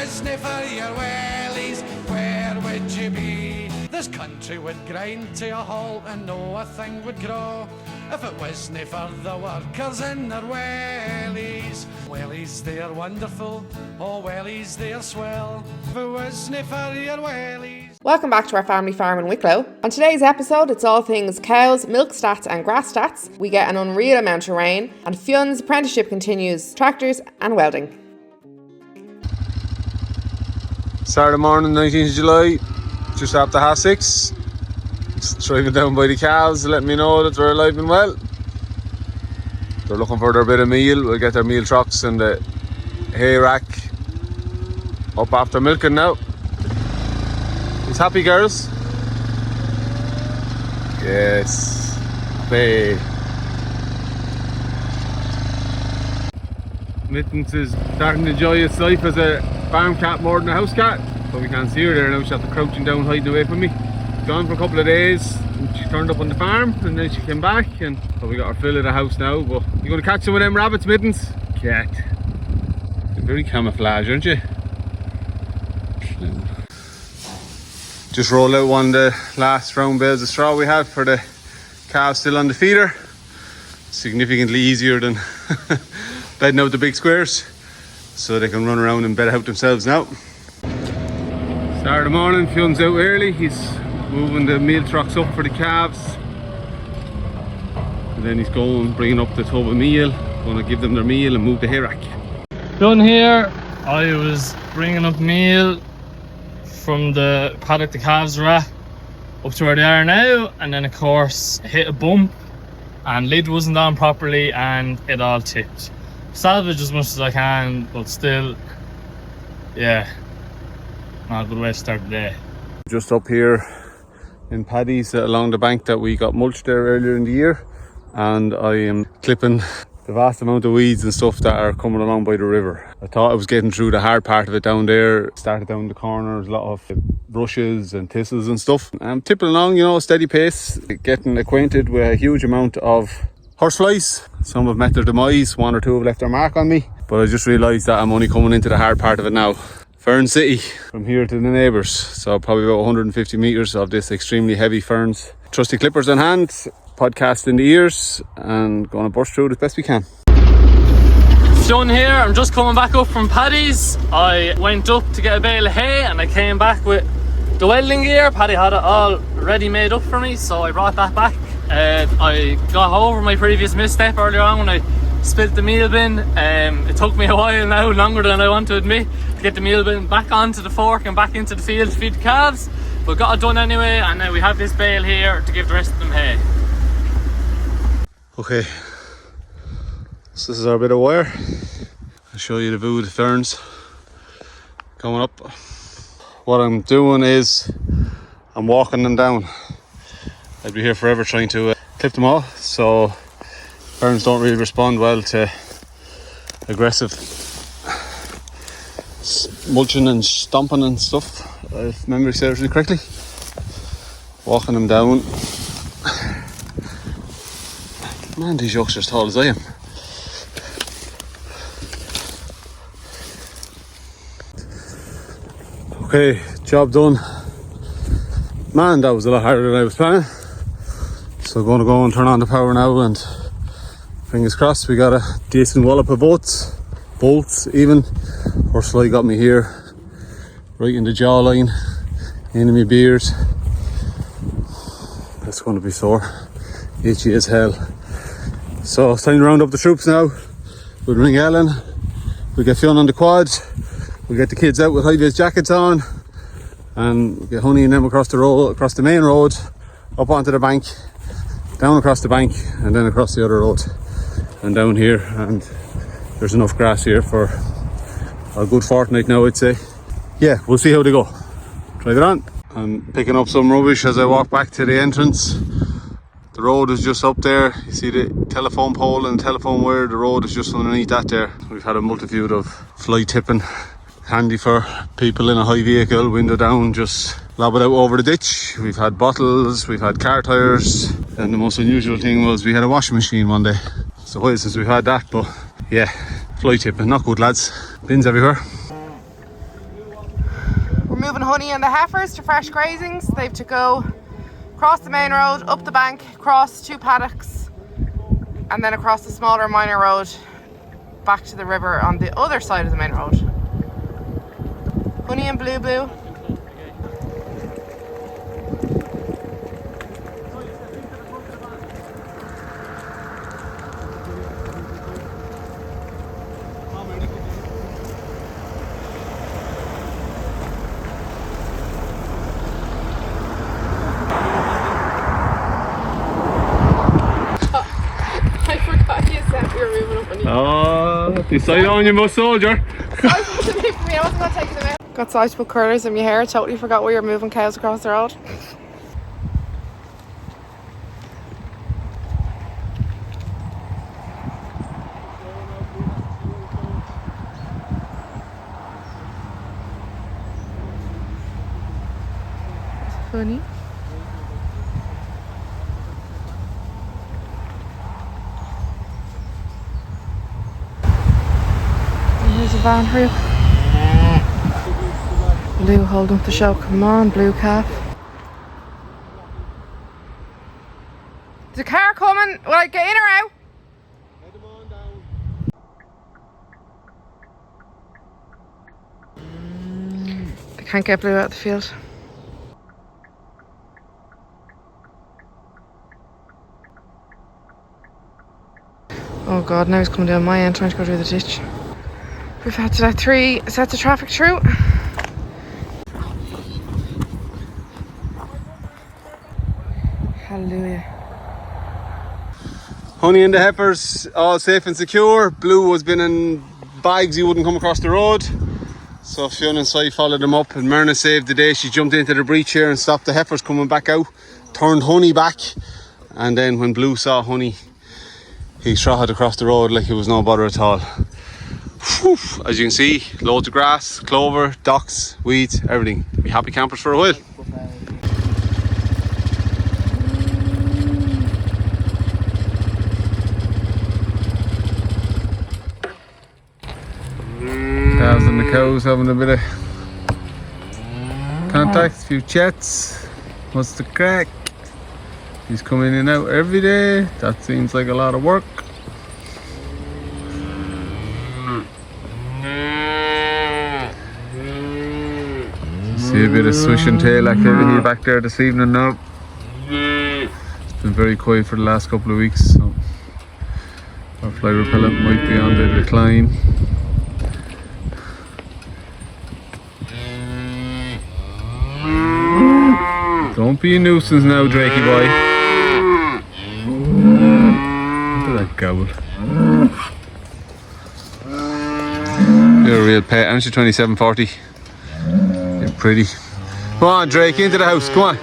wasn't for your wellies, where would you be? This country would grind to a halt and no a thing would grow if it wasn't for the workers in their wellies. Wellies, they're wonderful, oh wellies, they're swell, if it wasn't for your wellies. Welcome back to our family farm in Wicklow. On today's episode, it's all things cows, milk stats and grass stats. We get an unreal amount of rain, and Fion's apprenticeship continues, tractors and welding. Saturday morning, 19th of July, just after 6:30. Just driving down by the calves, letting me know that they're alive and well. They're looking for their bit of meal. We'll get their meal trucks and the hay rack up after milking now. These happy girls? Yes. Babe. Mittens is starting to enjoy its life as a farm cat more than a house cat. But we can't see her there now, she's after crouching down, hiding away from me. She's gone for a couple of days. She turned up on the farm and then she came back, and so we got her fill of the house now. But you're going to catch some of them rabbits, Mittens? Cat. You're very camouflage, aren't you? Just rolled out one of the last round bales of straw we had for the calves still on the feeder. Significantly easier than bedding out the big squares, so they can run around and bed out themselves now. Saturday morning, Fion's out early. He's moving the meal trucks up for the calves, and then he's going, bringing up the tub of meal, going to give them their meal and move the hay rack. Done here. I was bringing up meal from the paddock the calves were at up to where they are now, and then of course hit a bump and lid wasn't on properly and it all tipped. Salvage as much as I can, but still, yeah, not a good way to start the day. Just up here in paddies along the bank that we got mulched there earlier in the year, and I am clipping the vast amount of weeds and stuff that are coming along by the river. I thought I was getting through the hard part of it down there. Started down the corners, a lot of brushes and thistles and stuff. I'm tipping along, you know, steady pace, getting acquainted with a huge amount of horseflies. Some have met their demise, one or two have left their mark on me, but I just realised that I'm only coming into the hard part of it now. Fern City from here to the neighbours, so probably about 150 metres of this extremely heavy ferns. Trusty clippers in hand, podcast in the ears, and going to burst through it as best we can. It's done here. I'm just coming back up from Paddy's. I went up to get a bale of hay and I came back with the welding gear. Paddy had it all ready made up for me, so I brought that back. I got over my previous misstep earlier on when I spilt the meal bin. It took me a while now, longer than I want to admit, to get the meal bin back onto the fork and back into the field to feed the calves, but got it done anyway, and now we have this bale here to give the rest of them hay. Okay, so this is our bit of wire. I'll show you the view of the ferns coming up. What I'm doing is I'm walking them down. I'd be here forever trying to clip them all, so ferns don't really respond well to aggressive mulching and stomping and stuff, if memory serves me correctly. Walking them down. Man, these yokes are as tall as I am. Okay, job done. Man, that was a lot harder than I was planning. So I'm going to go and turn on the power now, and fingers crossed we got a decent wallop of bolts even. Horsefly got me here, right in the jawline, into my beard. That's going to be sore, itchy as hell. So it's time to round up the troops now. We'll ring Ellen, we'll get Fionn on the quad, we'll get the kids out with high-vis jackets on, and we'll get Honey and them across the road, across the main road, up onto the bank, down across the bank, and then across the other road, and down here. And there's enough grass here for a good fortnight now, I'd say. Yeah, we'll see how they go. Try it on. I'm picking up some rubbish as I walk back to the entrance. The road is just up there. You see the telephone pole and the telephone wire. The road is just underneath that there. We've had a multitude of fly tipping. Handy for people in a high vehicle, window down, just lob it out over the ditch. We've had bottles, we've had car tyres, and the most unusual thing was we had a washing machine one day. It's a while since we've had that, but yeah, fly tipping, not good lads. Bins everywhere. moving Honey and the heifers to fresh grazings. They've to go across the main road, up the bank, across 2 paddocks, and then across the smaller minor road back to the river on the other side of the main road. Honey and Blue. Oh, decide on you must, soldier. Got sizable curlers in your hair. Totally forgot where you're moving cows across the road. Funny. Here's a van, hurry up. Blue holding up the show. Come on, Blue calf. There's a car coming. Will I get in or out? Let them on down. They can't get Blue out of the field. Oh God, now he's coming down my end trying to go through the ditch. We've had to let 3 sets of traffic through. Hallelujah. Honey and the heifers all safe and secure. Blue has been in bags, he wouldn't come across the road. So Fionn and Si followed him up and Myrna saved the day. She jumped into the breach here and stopped the heifers coming back out. Turned Honey back. And then when Blue saw Honey, he trotted across the road like it was no bother at all. Whew. As you can see, loads of grass, clover, docks, weeds, everything. Be happy campers for a while. Calves and the cows having a bit of contact, a few chats. What's the crack? He's coming in and out every day. That seems like a lot of work. See a bit of swish and tail activity back there this evening now. It's been very quiet for the last couple of weeks, so our fly repellent might be on the decline. Don't be a nuisance now, Drakey boy. Look at that gowl. You're a real pet, aren't you? 2740. You're pretty. Come on, Drake, into the house. Come on.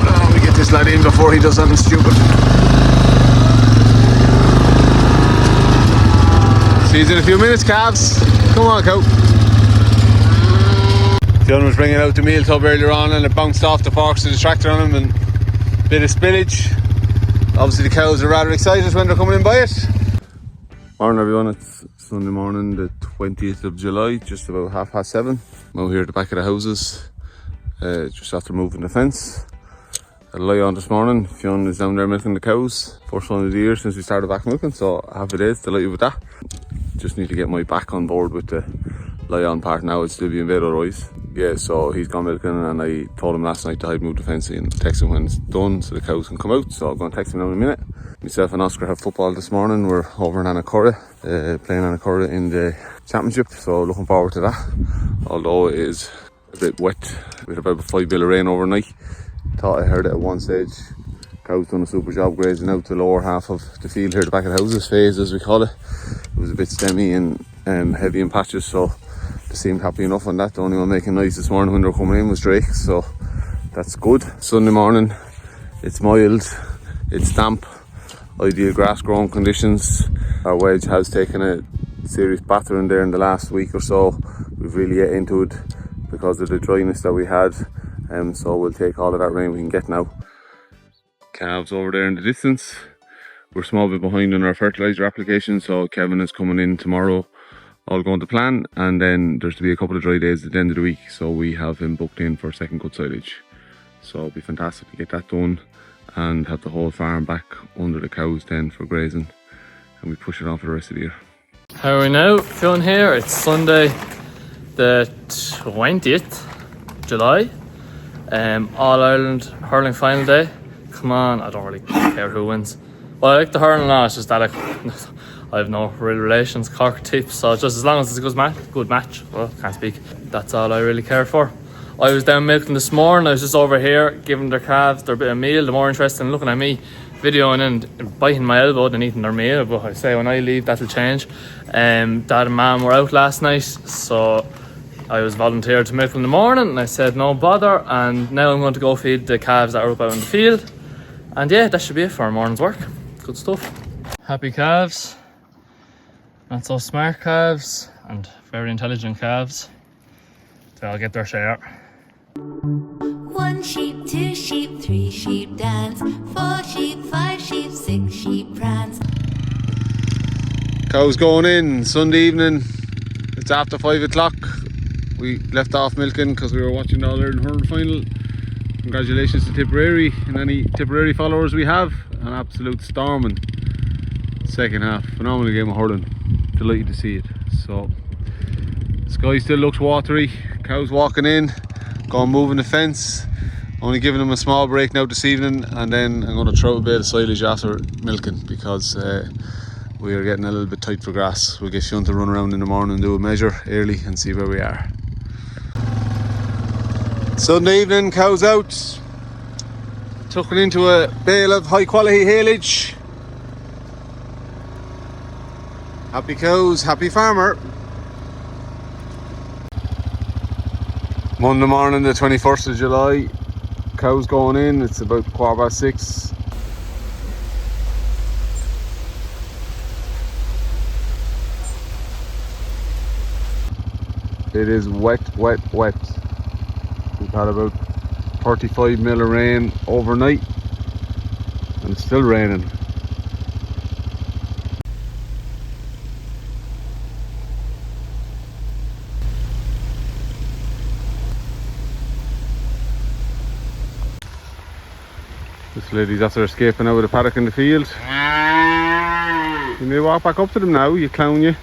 Oh, we get this lad in before he does something stupid. See you in a few minutes, calves. Come on, cow. Fionn was bringing out the meal tub earlier on and it bounced off the forks of the tractor on him and a bit of spillage. Obviously the cows are rather excited when they're coming in by it. Morning everyone, it's Sunday morning the 20th of July, just about 7:30. I'm out here at the back of the houses, just after moving the fence. Had a lie on this morning. Fionn is down there milking the cows. First one of the year since we started back milking, so happy days, delighted with that. Just need to get my back on board with the lie on part now, it's still being bed otherwise. Yeah, so he's gone milking and I told him last night that I'd move the fence and text him when it's done so the cows can come out, so I'm going to text him now in a minute. Myself and Oscar have football this morning. We're over in Annacurra, playing Annacurra in the championship, so looking forward to that. Although it is a bit wet with about 5 bill of rain overnight. Thought I heard it at one stage. Cows done a super job grazing out the lower half of the field here at the back of the houses, phase as we call it. It was a bit stemmy and heavy in patches, so they seemed happy enough on that. The only one making noise this morning when they were coming in was Drake, so that's good. Sunday morning, it's mild, it's damp, ideal grass growing conditions. Our wedge has taken a serious battering there in the last week or so. We've really get into it because of the dryness that we had, so we'll take all of that rain we can get now. Calves over there in the distance. We're a small bit behind on our fertiliser application, so Kevin is coming in tomorrow, all going to plan, and then there's to be a couple of dry days at the end of the week, so we have him booked in for second cut silage. So it'll be fantastic to get that done and have the whole farm back under the cows then for grazing, and we push it on for the rest of the year. How are we now? Feeling here, it's Sunday the 20th July, All Ireland hurling final day. Come on, I don't really care who wins. Well, I like the hurling now, it's just that I have no real relations, Cork tips, so just as long as it's a good match, well, can't speak, that's all I really care for. I was down milking this morning, I was just over here giving their calves their bit of meal. They're more interested in looking at me videoing and biting my elbow than eating their meal, but I say when I leave that'll change. Dad and Mum were out last night, so I was volunteered to milk in the morning and I said no bother, and now I'm going to go feed the calves that are up out in the field. And yeah, that should be it for our morning's work. Good stuff. Happy calves, not so smart calves, and very intelligent calves. They'll get their share. 1 sheep, 2 sheep, 3 sheep dance, 4 sheep, 5 sheep, 6 sheep prance. Cows going in Sunday evening. It's after 5 o'clock. We left off milking because we were watching the All Ireland hurling final. Congratulations to Tipperary and any Tipperary followers we have. An absolute storming second half. Phenomenal game of hurling. Delighted to see it. So sky still looks watery. Cows walking in, going moving the fence. Only giving them a small break now this evening, and then I'm going to throw a bit of silage after milking because we are getting a little bit tight for grass. We'll get Fionn to run around in the morning and do a measure early and see where we are. Sunday evening, cows out, tucking into a bale of high quality haylage. Happy cows, happy farmer. Monday morning, the 21st of July, cows going in. It's about 6:15. It is wet. We've had about 35 mil of rain overnight, and it's still raining. This lady's after escaping out of the paddock in the field. You may walk back up to them now, you clown you.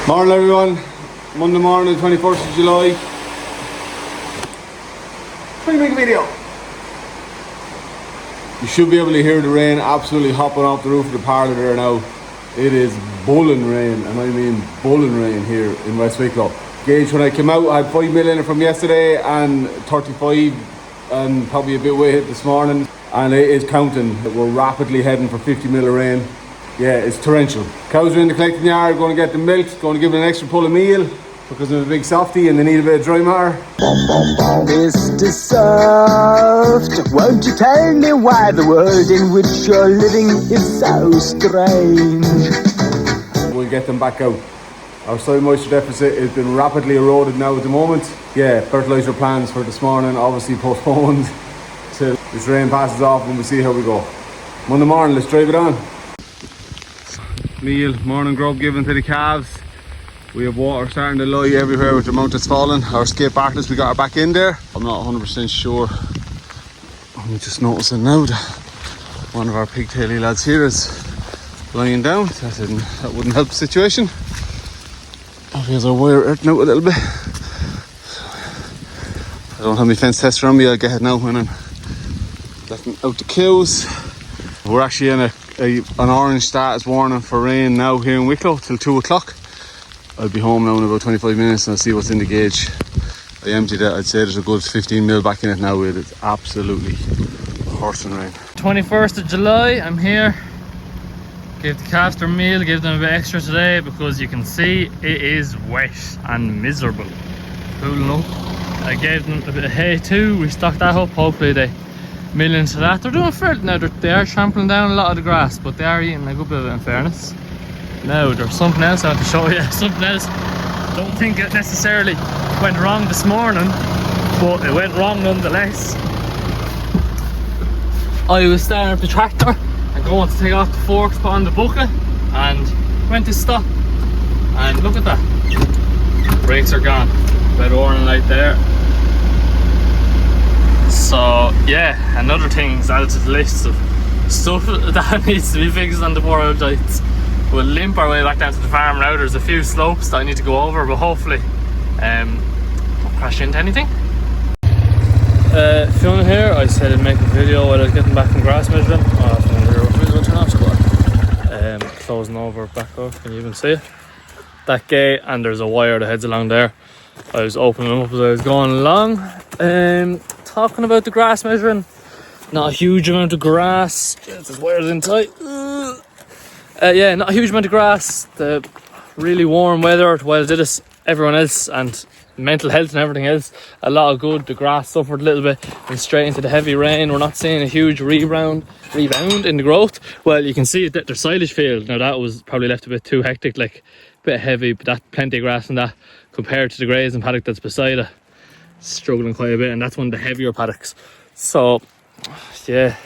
Morning everyone, Monday morning, 21st of July. Trying to make a video. You should be able to hear the rain absolutely hopping off the roof of the parlour there now. It is bulling rain, and I mean bulling rain here in West Wicklow. Gauge when I came out, I had 5 mil in it from yesterday and 35 and probably a bit weight this morning, and it is counting. We're rapidly heading for 50 mil of rain. Yeah, it's torrential. Cows are in the collecting yard, going to get them milked, going to give them an extra pull of meal because they're a big softie and they need a bit of dry matter. Mr. Soft, won't you tell me why the world in which you're living is so strange? We'll get them back out. Our soil moisture deficit has been rapidly eroded now at the moment. Yeah, fertiliser plans for this morning obviously postponed till this rain passes off and we see how we go. Monday morning, let's drive it on. Meal, morning grub given to the calves. We have water starting to lie everywhere with the amount that's fallen. Our skate backers, we got her back in there. I'm not 100% sure. I'm just noticing now that one of our pigtaily lads here is lying down. That wouldn't help the situation. Here's our wire earthing out a little bit. I don't have my fence tester on me, I'll get it now when I'm letting out the cows. We're actually in an orange status warning for rain now here in Wicklow till 2 o'clock. I'll be home now in about 25 minutes and I'll see what's in the gauge. I emptied it, I'd say there's a good 15 mil back in it now. It's absolutely horsing rain. 21st of July, I'm here. Gave the calves their meal, gave them a bit extra today because you can see it is wet and miserable. Cooling up. I gave them a bit of hay too, we stocked that up, hopefully they mill into that. They're doing fair now, they are trampling down a lot of the grass, but they are eating a good bit of it in fairness. Now there's something else I have to show you, something else. Don't think it necessarily went wrong this morning, but it went wrong nonetheless. I was starting up the tractor and going to take off the forks, put on the bucket, and went to stop. And look at that. Brakes are gone. Red warning light there. So yeah, another thing's added to the list of stuff that needs to be fixed on the poor old lights. We'll limp our way back down to the farm now. There's a few slopes that I need to go over, but hopefully won't crash into anything. Fiona here. I said I'd make a video while I was getting back from grass measuring. Fiona here, we're going to turn off squad. Closing over back up, can you even see it? That gate, and there's a wire that heads along there. I was opening them up as I was going along. Talking about the grass measuring, not a huge amount of grass. There's wires in tight. Yeah, not a huge amount of grass. The really warm weather while I did this, everyone else and mental health and everything else, a lot of good. The grass suffered a little bit and straight into the heavy rain. We're not seeing a huge rebound in the growth. Well, you can see that their silage field now, that was probably left a bit too hectic, like a bit heavy, but that plenty of grass in that compared to the grazing paddock that's beside it, struggling quite a bit, and that's one of the heavier paddocks. So yeah,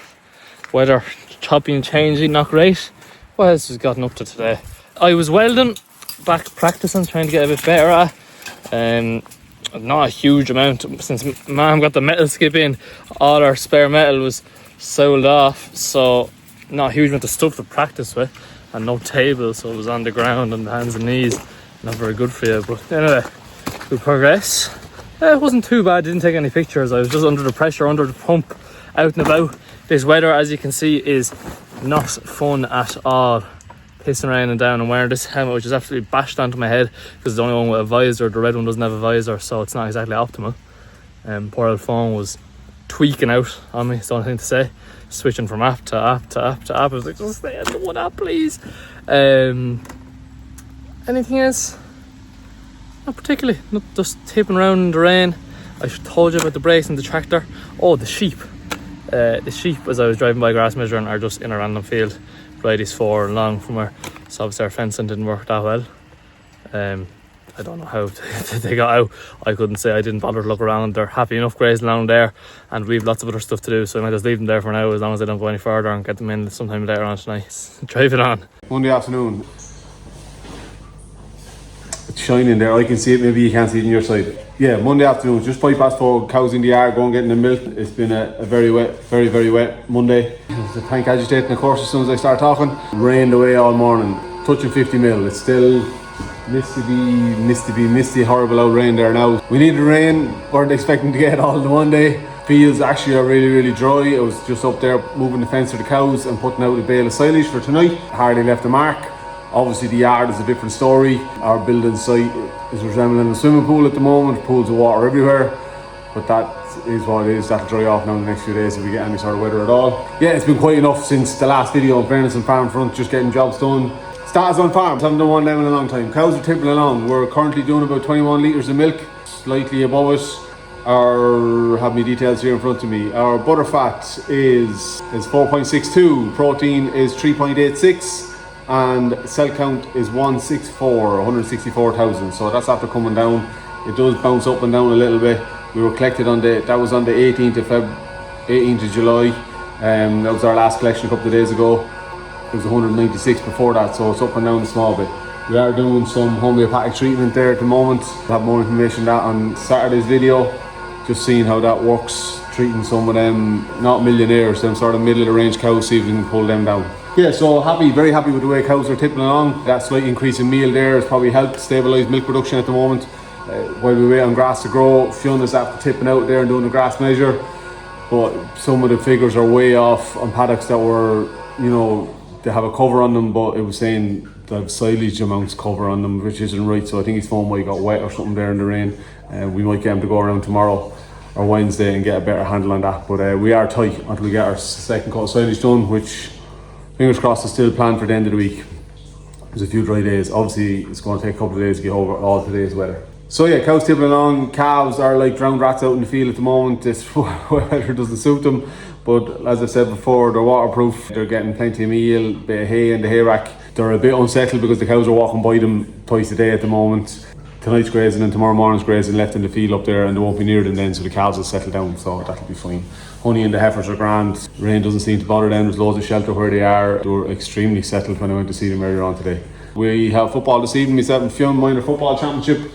weather choppy and changing, not great. What else has gotten up to today? I was welding, back practicing, trying to get a bit better at. Not a huge amount, since Mum got the metal skip in, all our spare metal was sold off, so not a huge amount of stuff to practice with, and no table, so it was on the ground on the hands and knees. Not very good for you, but anyway, good progress. It wasn't too bad, didn't take any pictures. I was just under the pressure, under the pump, out and about. This weather, as you can see, is not fun at all. Pissing rain and down. I'm wearing this helmet which is absolutely bashed onto my head because it's the only one with a visor. The red one doesn't have a visor, so it's not exactly optimal. Poor old phone was tweaking out on me, it's the only thing to say. Switching from app to app to app to app. I was like, just stay at the one app, please. Anything else? Not particularly. Not just tipping around in the rain. I told you about the brakes and the tractor. Oh, the sheep. The sheep, as I was driving by grass measuring, are just in a random field. Varieties 4 and long from where, so obviously our fencing didn't work that well. I don't know how they got out. I couldn't say. I didn't bother to look around. They're happy enough grazing along there, and we've lots of other stuff to do, so I might just leave them there for now as long as I don't go any further and get them in sometime later on tonight. Drive it on. Monday afternoon. It's shining there, I can see it, maybe you can't see it on your side. Yeah, Monday afternoon, just 4:05, cows in the yard, going getting the milk. It's been a very wet, very wet Monday. The tank agitating, of course, as soon as I start talking. Rained away all morning, touching 50 mil. It's still misty, horrible out rain there now. We needed rain, weren't expecting to get all in one day. Fields actually are really dry. I was just up there moving the fence for the cows and putting out a bale of silage for tonight. Hardly left a mark. Obviously the yard is a different story. Our building site is resembling a swimming pool at the moment, pools of water everywhere. But that is what it is. That'll dry off now in the next few days if we get any sort of weather at all. Yeah, it's been quite enough since the last video, in fairness, and farm front, just getting jobs done. Status on farm, haven't done one now in a long time. Cows are tipping along. We're currently doing about 21 litres of milk, slightly above it. Our, have my details here in front of me. Our butter fat is 4.62, protein is 3.86. and cell count is 164,000, so that's after coming down. It does bounce up and down a little bit. We were collected on that was on the 18th of July. That was our last collection a couple of days ago. It was 196 before that, so it's up and down a small bit. We are doing some homeopathic treatment there at the moment. We'll have more information on that on Saturday's video, just seeing how that works, treating some of them, not millionaires, them sort of middle of the range cows, see if we can pull them down. Yeah, so very happy with the way cows are tipping along. That slight increase in meal there has probably helped stabilise milk production at the moment. While we wait on grass to grow, Fiona's after tipping out there and doing the grass measure. But some of the figures are way off on paddocks that were, you know, they have a cover on them, but it was saying they have silage amounts cover on them, which isn't right. So I think his phone might got wet or something there in the rain. We might get him to go around tomorrow or Wednesday and get a better handle on that. But we are tight until we get our second coat of silage done, which fingers crossed is still planned for the end of the week. There's a few dry days. Obviously it's going to take a couple of days to get over all today's weather. So yeah, cows tipping along. Calves are like drowned rats out in the field at the moment. This weather doesn't suit them, but as I said before, they're waterproof. They're getting plenty of meal, bit of hay in the hay rack. They're a bit unsettled because the cows are walking by them twice a day at the moment. Tonight's grazing and tomorrow morning's grazing left in the field up there, and they won't be near them then, so the calves will settle down, so that'll be fine. Honey and the heifers are grand. Rain doesn't seem to bother them. There's loads of shelter where they are. They were extremely settled when I went to see them earlier on today. We have football this evening. Myself and Fionn, minor football championship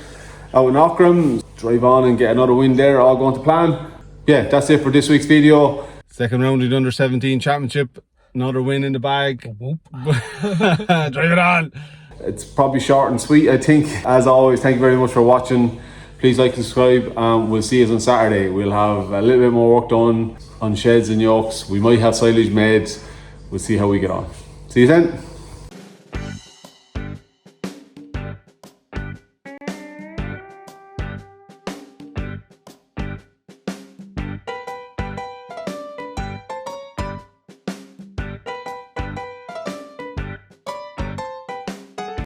out in Auckram. Drive on and get another win there, all going to plan. Yeah, that's it for this week's video. Second round of the under 17 championship. Another win in the bag. Drive it on. It's probably short and sweet, I think. As always, thank you very much for watching. Please like and subscribe, and we'll see you on Saturday. We'll have a little bit more work done on sheds and yokes. We might have silage made. We'll see how we get on. See you then.